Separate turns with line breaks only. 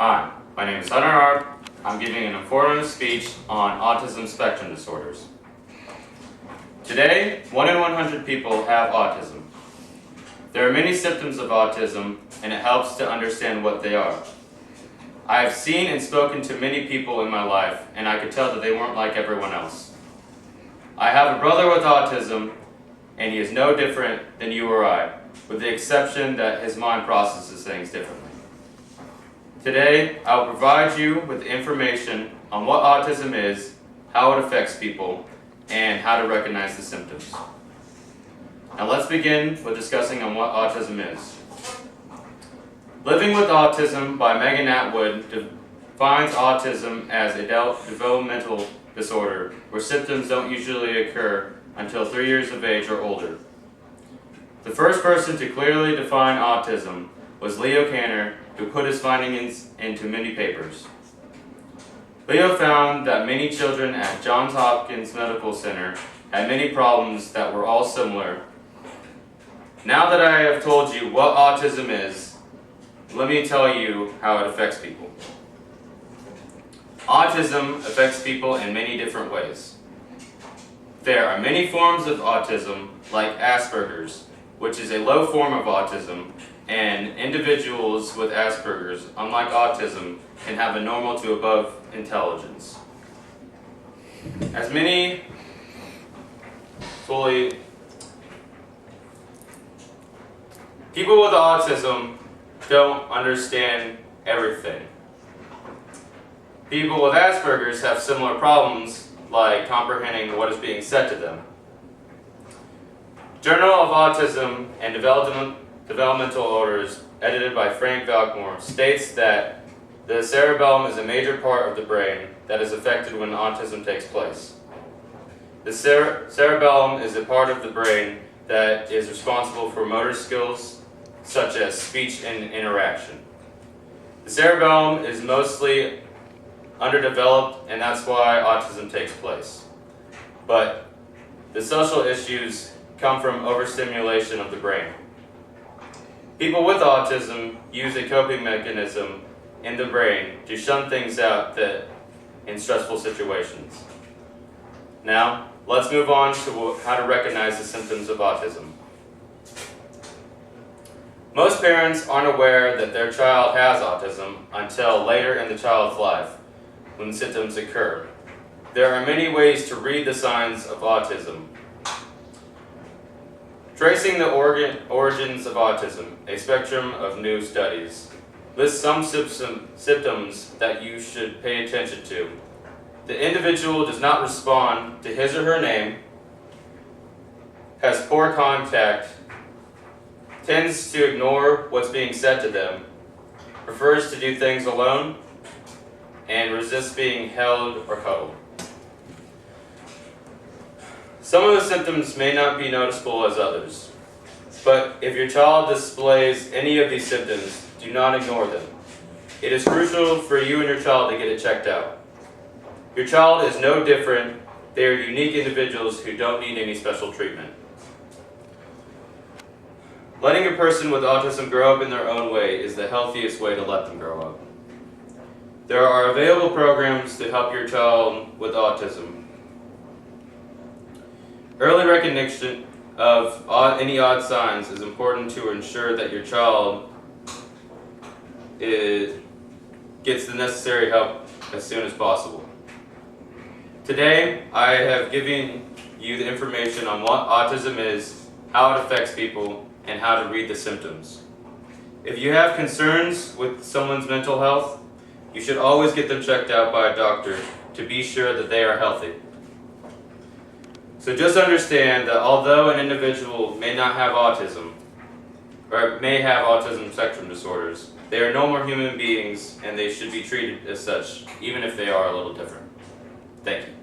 Hi, my name is Hunter Arp. I'm giving an informative speech on autism spectrum disorders. Today, 1 in 100 people have autism. There are many symptoms of autism, and it helps to understand what they are. I have seen and spoken to many people in my life, and I could tell that they weren't like everyone else. I have a brother with autism, and he is no different than you or I, with the exception that his mind processes things differently. Today, I will provide you with information on what autism is, how it affects people, and how to recognize the symptoms. Now let's begin with discussing on what autism is. Living with Autism by Megan Atwood defines autism as a developmental disorder where symptoms don't usually occur until 3 years of age or older. The first person to clearly define autism was Leo Kanner, who put his findings into many papers. Leo found that many children at Johns Hopkins Medical Center had many problems that were all similar. Now that I have told you what autism is, let me tell you how it affects people. Autism affects people in many different ways. There are many forms of autism, like Asperger's, which is a low form of autism, and individuals with Asperger's, unlike autism, can have a normal to above intelligence. People with autism don't understand everything. People with Asperger's have similar problems, like comprehending what is being said to them. Journal of Autism and Developmental Disorders, edited by Frank Valkmore, states that the cerebellum is a major part of the brain that is affected when autism takes place. The cerebellum is a part of the brain that is responsible for motor skills, such as speech and interaction. The cerebellum is mostly underdeveloped, and that's why autism takes place. But the social issues come from overstimulation of the brain. People with autism use a coping mechanism in the brain to shun things out in stressful situations. Now, let's move on to how to recognize the symptoms of autism. Most parents aren't aware that their child has autism until later in the child's life, when symptoms occur. There are many ways to read the signs of autism. Tracing the origins of autism, a spectrum of new studies, lists some symptoms that you should pay attention to. The individual does not respond to his or her name, has poor contact, tends to ignore what's being said to them, prefers to do things alone, and resists being held or cuddled. Some of the symptoms may not be noticeable as others, but if your child displays any of these symptoms, do not ignore them. It is crucial for you and your child to get it checked out. Your child is no different. They are unique individuals who don't need any special treatment. Letting a person with autism grow up in their own way is the healthiest way to let them grow up. There are available programs to help your child with autism. Early recognition of any odd signs is important to ensure that your child gets the necessary help as soon as possible. Today, I have given you the information on what autism is, how it affects people, and how to read the symptoms. If you have concerns with someone's mental health, you should always get them checked out by a doctor to be sure that they are healthy. So just understand that although an individual may not have autism, or may have autism spectrum disorders, they are normal human beings and they should be treated as such, even if they are a little different. Thank you.